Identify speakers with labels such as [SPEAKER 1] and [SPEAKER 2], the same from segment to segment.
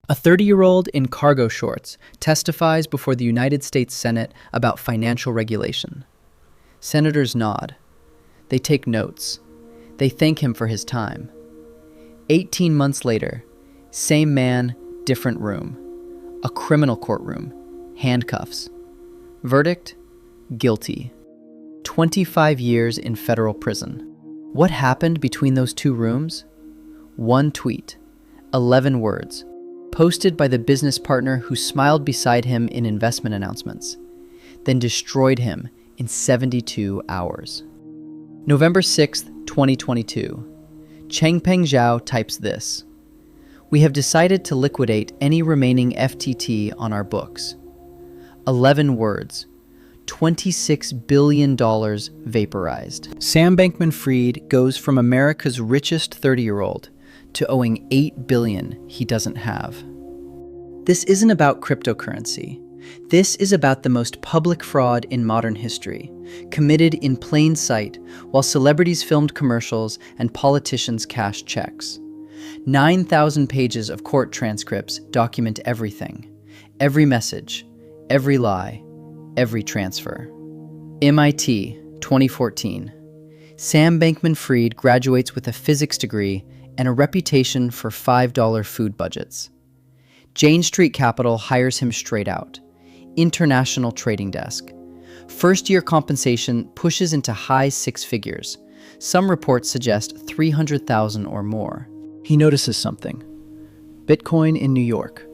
[SPEAKER 1] A 30-year-old in cargo shorts testifies before the United States Senate about financial regulation. Senators nod. They take notes. They thank him for his time. 18 months later, same man, different room. A criminal courtroom. Handcuffs. Verdict? Guilty. 25 years in federal prison. What happened between those two rooms? One tweet. 11 words. Posted by the business partner who smiled beside him in investment announcements, then destroyed him in 72 hours. November 6th, 2022. Changpeng Zhao types this: "We have decided to liquidate any remaining FTT on our books." 11 words. $26 billion vaporized. Sam Bankman-Fried goes from America's richest 30-year-old to owing $8 billion he doesn't have. This isn't about cryptocurrency. This is about the most public fraud in modern history, committed in plain sight while celebrities filmed commercials and politicians cashed checks. 9,000 pages of court transcripts document everything, every message, every lie, every transfer. MIT, 2014. Sam Bankman-Fried graduates with a physics degree and a reputation for $5 food budgets. Jane Street Capital hires him straight out. International trading desk. First-year compensation pushes into high six figures. Some reports suggest 300,000 or more. He notices something. Bitcoin in New York,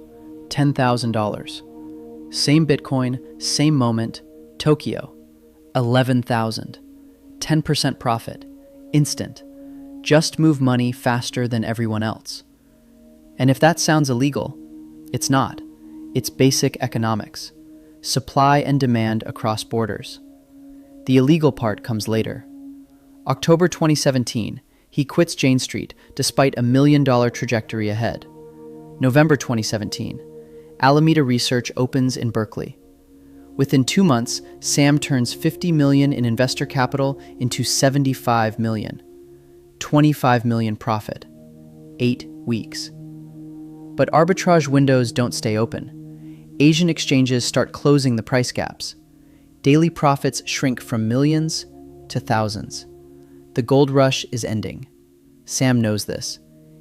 [SPEAKER 1] $10,000. Same Bitcoin, same moment, Tokyo, 11,000. 10% profit, instant. Just move money faster than everyone else. And if that sounds illegal, it's not. It's basic economics. Supply and demand across borders. The illegal part comes later. October 2017, he quits Jane Street despite $1 million trajectory ahead. November 2017, Alameda Research opens in Berkeley. Within 2 months, Sam turns $50 million in investor capital into $75 million. $25 million profit. 8 weeks. But arbitrage windows don't stay open. Asian exchanges start closing the price gaps. Daily profits shrink from millions to thousands. The gold rush is ending. Sam knows this.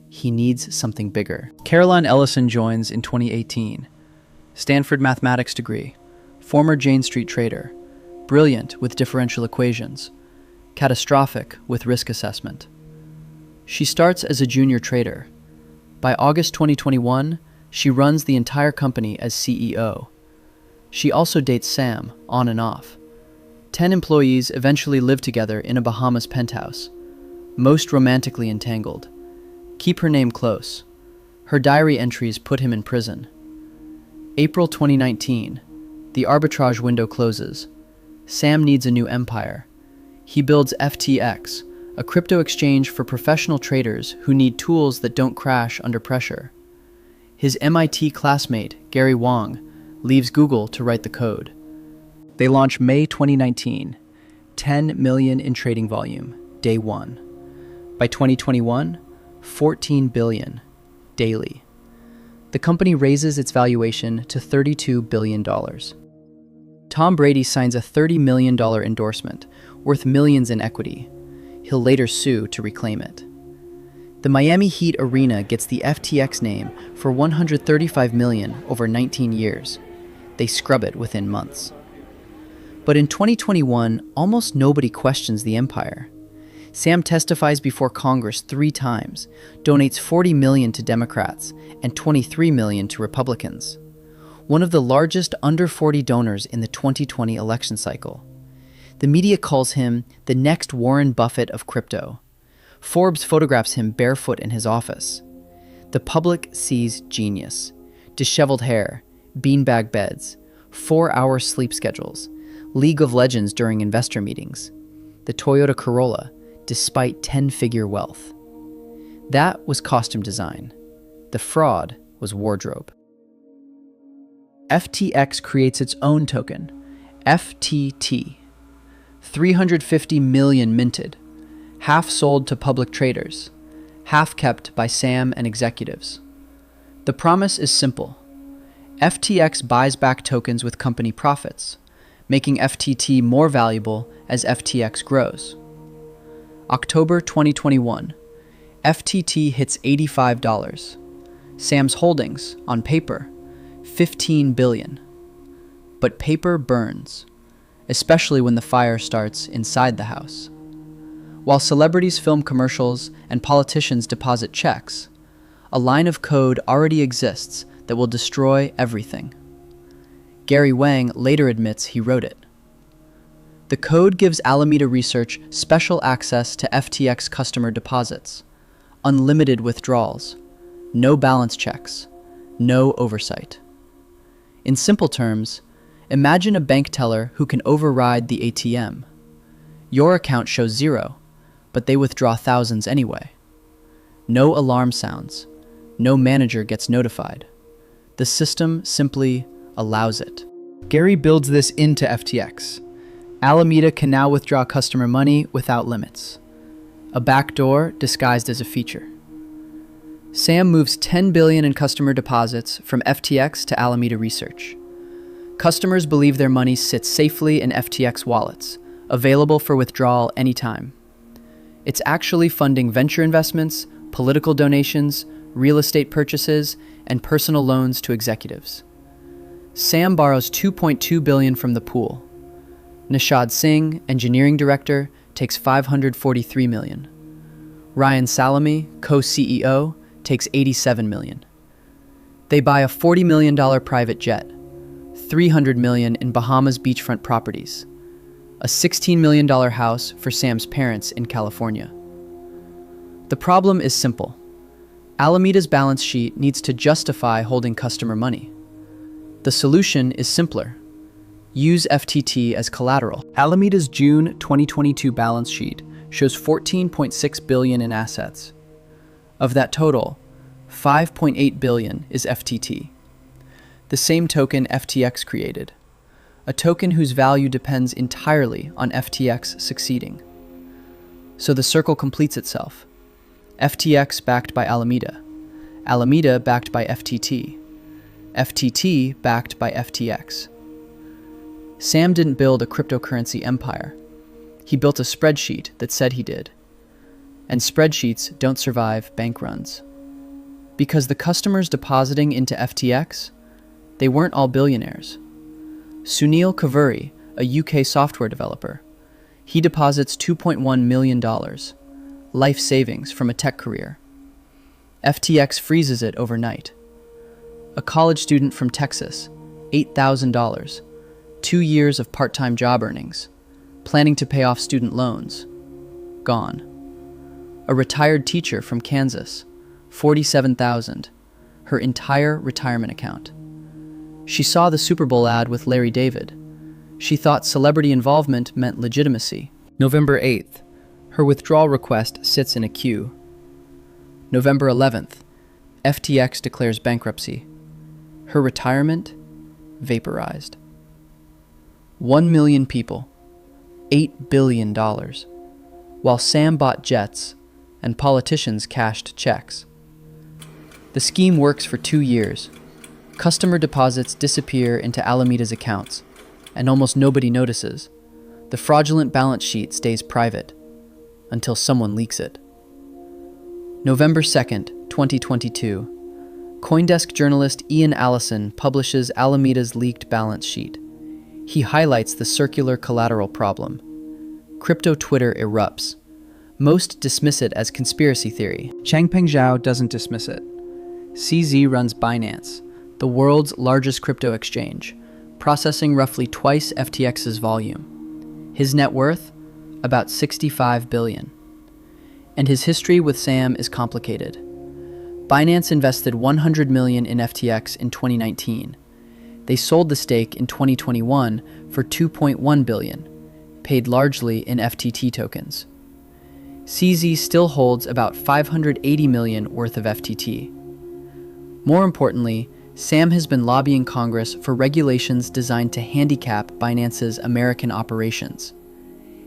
[SPEAKER 1] He needs something bigger. Caroline Ellison joins in 2018. Stanford mathematics degree. Former Jane Street trader. Brilliant with differential equations. Catastrophic with risk assessment. She starts as a junior trader. By August 2021, she runs the entire company as CEO. She also dates Sam, on and off. 10 employees eventually live together in a Bahamas penthouse. Most romantically entangled. Keep her name close. Her diary entries put him in prison. April 2019. The arbitrage window closes. Sam needs a new empire. He builds FTX, a crypto exchange for professional traders who need tools that don't crash under pressure. His MIT classmate, Gary Wang, leaves Google to write the code. They launch May 2019, 10 million in trading volume, day one. By 2021, 14 billion, daily. The company raises its valuation to $32 billion. Tom Brady signs a $30 million endorsement, worth millions in equity. He'll later sue to reclaim it. The Miami Heat arena gets the FTX name for $135 million over 19 years. They scrub it within months. But in 2021, almost nobody questions the empire. Sam testifies before Congress 3 times, donates $40 million to Democrats and $23 million to Republicans. One of the largest under 40 donors in the 2020 election cycle. The media calls him the next Warren Buffett of crypto. Forbes photographs him barefoot in his office. The public sees genius. Disheveled hair, beanbag beds, 4-hour sleep schedules, League of Legends during investor meetings, the Toyota Corolla, despite 10-figure wealth. That was costume design. The fraud was wardrobe. FTX creates its own token, FTT. 350 million minted, half sold to public traders, half kept by Sam and executives. The promise is simple. FTX buys back tokens with company profits, making FTT more valuable as FTX grows. October 2021, FTT hits $85. Sam's holdings, on paper, $15 billion. But paper burns, especially when the fire starts inside the house. While celebrities film commercials and politicians deposit checks, a line of code already exists that will destroy everything. Gary Wang later admits he wrote it. The code gives Alameda Research special access to FTX customer deposits, unlimited withdrawals, no balance checks, no oversight. In simple terms, imagine a bank teller who can override the ATM. Your account shows zero, but they withdraw thousands anyway. No alarm sounds. No manager gets notified. The system simply allows it. Gary builds this into FTX. Alameda can now withdraw customer money without limits. A backdoor disguised as a feature. Sam moves $10 billion in customer deposits from FTX to Alameda Research. Customers believe their money sits safely in FTX wallets, available for withdrawal anytime. It's actually funding venture investments, political donations, real estate purchases, and personal loans to executives. Sam borrows $2.2 billion from the pool. Nishad Singh, engineering director, takes $543 million. Ryan Salami, co-CEO, takes $87 million. They buy a $40 million private jet, $300 million in Bahamas beachfront properties, a $16 million house for Sam's parents in California. The problem is simple. Alameda's balance sheet needs to justify holding customer money. The solution is simpler. Use FTT as collateral. Alameda's June 2022 balance sheet shows $14.6 billion in assets. Of that total, $5.8 billion is FTT, the same token FTX created, a token whose value depends entirely on FTX succeeding. So the circle completes itself. FTX backed by Alameda, Alameda backed by FTT, FTT backed by FTX. Sam didn't build a cryptocurrency empire. He built a spreadsheet that said he did. And spreadsheets don't survive bank runs. Because the customers depositing into FTX, they weren't all billionaires. Sunil Kavuri, a UK software developer, he deposits $2.1 million, life savings from a tech career. FTX freezes it overnight. A college student from Texas, $8,000, 2 years of part-time job earnings, planning to pay off student loans, gone. A retired teacher from Kansas, $47,000, her entire retirement account. She saw the Super Bowl ad with Larry David. She thought celebrity involvement meant legitimacy. November 8th, her withdrawal request sits in a queue. November 11th, FTX declares bankruptcy. Her retirement vaporized. 1 million people, $8 billion, while Sam bought jets and politicians cashed checks. The scheme works for 2 years. Customer deposits disappear into Alameda's accounts, and almost nobody notices. The fraudulent balance sheet stays private until someone leaks it. November 2nd, 2022, CoinDesk journalist Ian Ellison publishes Alameda's leaked balance sheet. He highlights the circular collateral problem. Crypto Twitter erupts. Most dismiss it as conspiracy theory. Changpeng Zhao doesn't dismiss it. CZ runs Binance, the world's largest crypto exchange, processing roughly twice FTX's volume. His net worth? About $65 billion. And his history with Sam is complicated. Binance invested $100 million in FTX in 2019. They sold the stake in 2021 for $2.1 billion, paid largely in FTT tokens. CZ still holds about $580 million worth of FTT. More importantly, Sam has been lobbying Congress for regulations designed to handicap Binance's American operations.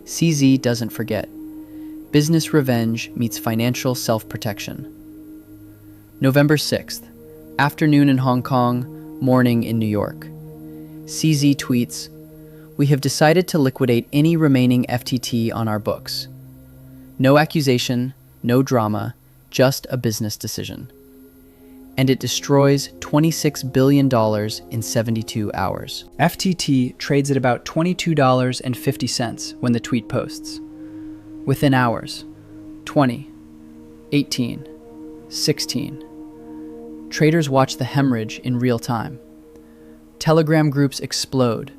[SPEAKER 1] CZ doesn't forget. Business revenge meets financial self-protection. November 6th, Afternoon in Hong Kong, morning in New York. CZ tweets, "We have decided to liquidate any remaining FTT on our books. No accusation, no drama, just a business decision." And it destroys $26 billion in 72 hours. FTT trades at about $22.50 when the tweet posts. Within hours, 20, 18, 16. Traders watch the hemorrhage in real time. Telegram groups explode.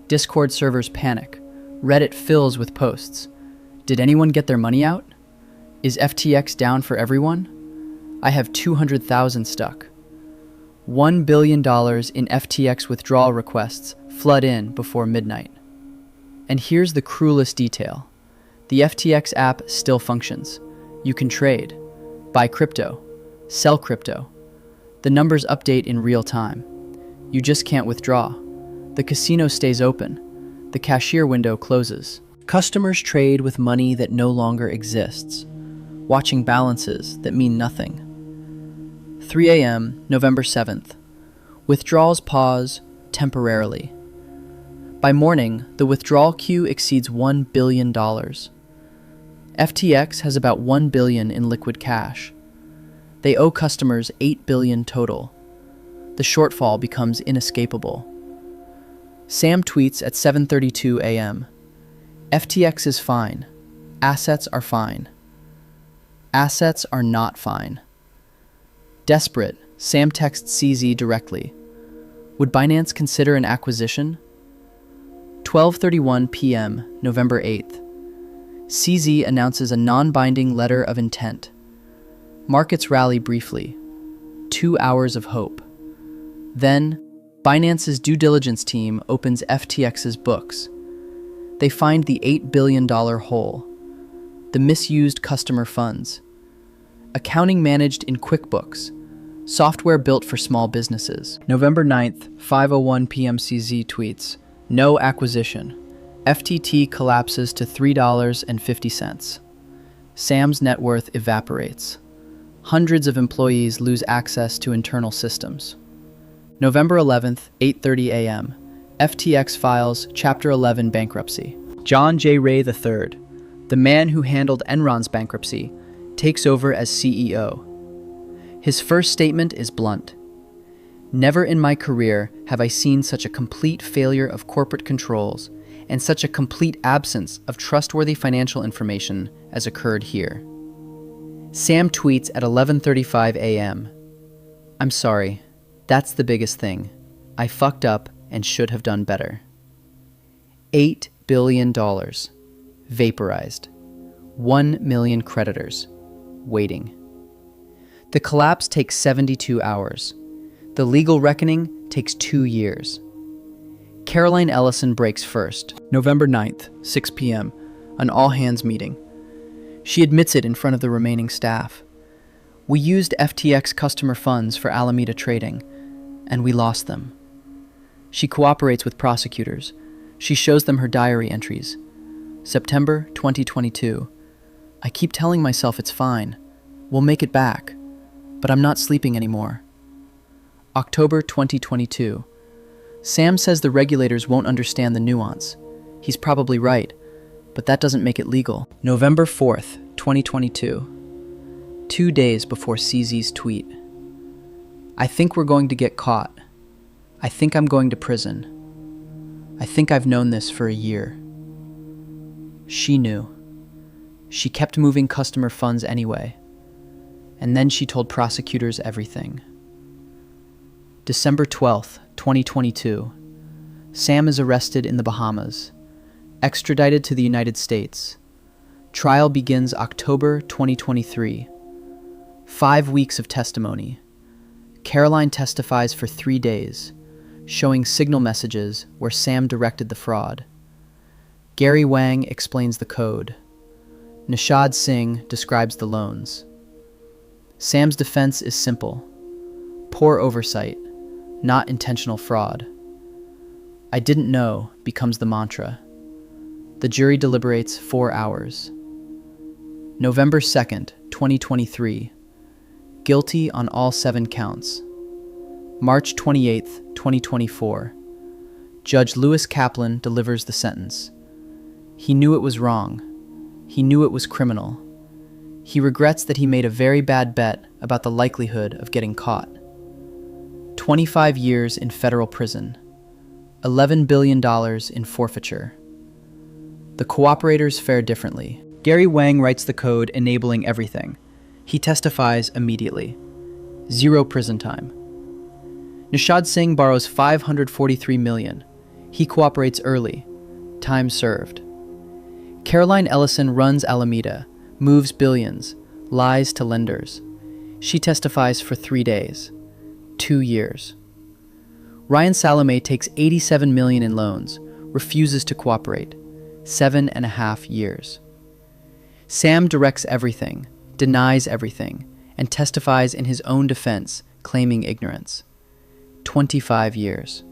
[SPEAKER 1] Discord servers panic. Reddit fills with posts. Did anyone get their money out? Is FTX down for everyone? I have 200,000 stuck. $1 billion in FTX withdrawal requests flood in before midnight. And here's the cruelest detail. The FTX app still functions. You can trade, buy crypto, sell crypto. The numbers update in real time. You just can't withdraw. The casino stays open. The cashier window closes. Customers trade with money that no longer exists, watching balances that mean nothing. 3 a.m., November 7th. Withdrawals pause temporarily. By morning, the withdrawal queue exceeds $1 billion. FTX has about $1 billion in liquid cash. They owe customers $8 billion total. The shortfall becomes inescapable. Sam tweets at 7:32 a.m. FTX is fine. Assets are fine. Assets are not fine. Desperate, Sam texts CZ directly. Would Binance consider an acquisition? 12:31 p.m., November 8th. CZ announces a non-binding letter of intent. Markets rally briefly. 2 hours of hope. Then, Binance's due diligence team opens FTX's books. They find the $8 billion hole, the misused customer funds, accounting managed in QuickBooks, software built for small businesses. November 9th, 5:01 p.m. CZ tweets, "No acquisition. FTT collapses to $3.50. Sam's net worth evaporates. Hundreds of employees lose access to internal systems." November 11th, 8:30 a.m. FTX files Chapter 11 bankruptcy. John J. Ray III, the man who handled Enron's bankruptcy, takes over as CEO. His first statement is blunt. "Never in my career have I seen such a complete failure of corporate controls and such a complete absence of trustworthy financial information as occurred here." Sam tweets at 11:35 a.m. "I'm sorry. That's the biggest thing. I fucked up and should have done better." $8 billion. Vaporized. 1 million creditors. Waiting. The collapse takes 72 hours. The legal reckoning takes 2 years. Caroline Ellison breaks first. November 9th, 6 p.m., an all-hands meeting. She admits it in front of the remaining staff. "We used FTX customer funds for Alameda trading, and we lost them." She cooperates with prosecutors. She shows them her diary entries. September 2022. "I keep telling myself it's fine. We'll make it back. But I'm not sleeping anymore." October 2022. "Sam says the regulators won't understand the nuance. He's probably right, but that doesn't make it legal." November 4th, 2022. 2 days before CZ's tweet. "I think we're going to get caught. I think I'm going to prison. I think I've known this for a year." She knew. She kept moving customer funds anyway. And then she told prosecutors everything. December 12th, 2022. Sam is arrested in the Bahamas, extradited to the United States. Trial begins October 2023. 5 weeks of testimony. Caroline testifies for 3 days, showing signal messages where Sam directed the fraud. Gary Wang explains the code. Nishad Singh describes the loans. Sam's defense is simple. Poor oversight, not intentional fraud. "I didn't know" becomes the mantra. The jury deliberates 4 hours. November 2nd, 2023. Guilty on all 7 counts. March 28, 2024. Judge Lewis Kaplan delivers the sentence. He knew it was wrong. He knew it was criminal. He regrets that he made a very bad bet about the likelihood of getting caught. 25 years in federal prison. $11 billion in forfeiture. The cooperators fare differently. Gary Wang writes the code enabling everything. He testifies immediately. 0 prison time. Nishad Singh borrows $543 million. He cooperates early. Time served. Caroline Ellison runs Alameda, moves billions, lies to lenders. She testifies for 3 days. 2 years. Ryan Salome takes $87 million in loans, refuses to cooperate. 7.5 years. Sam directs everything, denies everything, and testifies in his own defense, claiming ignorance. 25 years.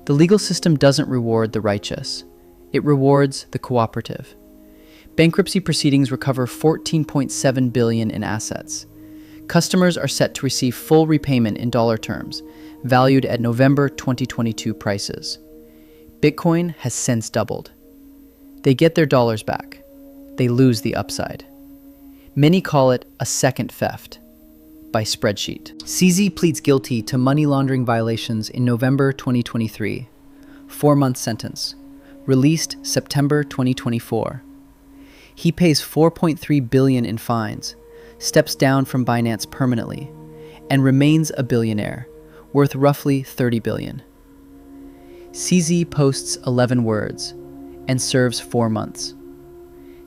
[SPEAKER 1] The legal system doesn't reward the righteous. It rewards the cooperative. Bankruptcy proceedings recover $14.7 billion in assets. Customers are set to receive full repayment in dollar terms, valued at November 2022 prices. Bitcoin has since doubled. They get their dollars back. They lose the upside. Many call it a second theft by spreadsheet. CZ pleads guilty to money laundering violations in November 2023. 4-month sentence. Released September 2024. He pays $4.3 billion in fines, steps down from Binance permanently, and remains a billionaire, worth roughly $30 billion. CZ posts 11 words and serves 4 months.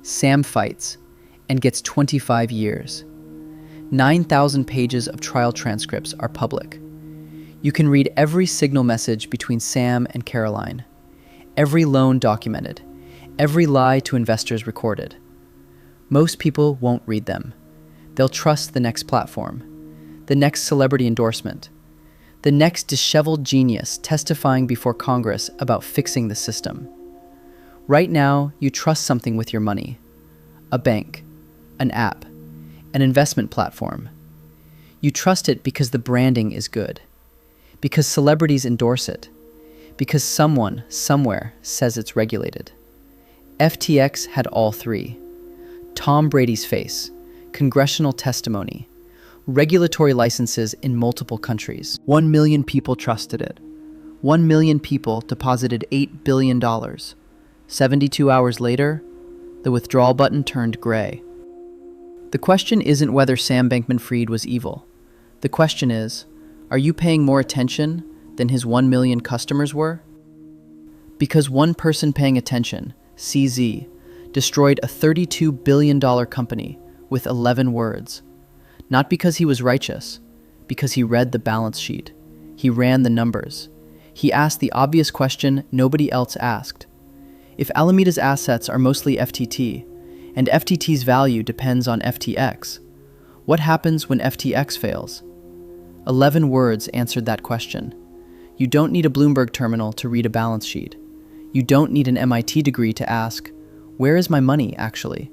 [SPEAKER 1] Sam fights and gets 25 years. 9,000 pages of trial transcripts are public. You can read every signal message between Sam and Caroline, every loan documented, every lie to investors recorded. Most people won't read them. They'll trust the next platform, the next celebrity endorsement, the next disheveled genius testifying before Congress about fixing the system. Right now, you trust something with your money. A bank, an app, an investment platform. You trust it because the branding is good, because celebrities endorse it, because someone, somewhere, says it's regulated. FTX had all three. Tom Brady's face, congressional testimony, regulatory licenses in multiple countries. 1 million people trusted it. 1 million people deposited $8 billion. 72 hours later, the withdrawal button turned gray. The question isn't whether Sam Bankman-Fried was evil. The question is, are you paying more attention than his 1 million customers were? Because one person paying attention, CZ, destroyed a $32 billion company with 11 words. Not because he was righteous, because he read the balance sheet. He ran the numbers. He asked the obvious question nobody else asked. If Alameda's assets are mostly FTT, and FTT's value depends on FTX, what happens when FTX fails? 11 words answered that question. You don't need a Bloomberg terminal to read a balance sheet. You don't need an MIT degree to ask, where is my money actually?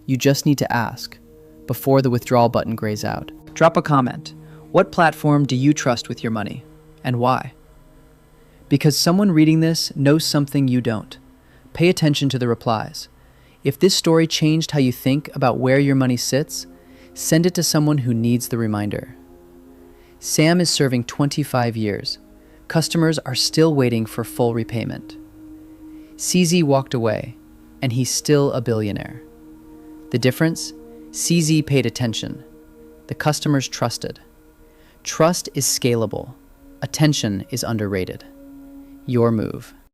[SPEAKER 1] You just need to ask, before the withdrawal button grays out. Drop a comment. What platform do you trust with your money, and why? Because someone reading this knows something you don't. Pay attention to the replies. If this story changed how you think about where your money sits, send it to someone who needs the reminder. Sam is serving 25 years. Customers are still waiting for full repayment. CZ walked away, and he's still a billionaire. The difference? CZ paid attention. The customers trusted. Trust is scalable. Attention is underrated. Your move.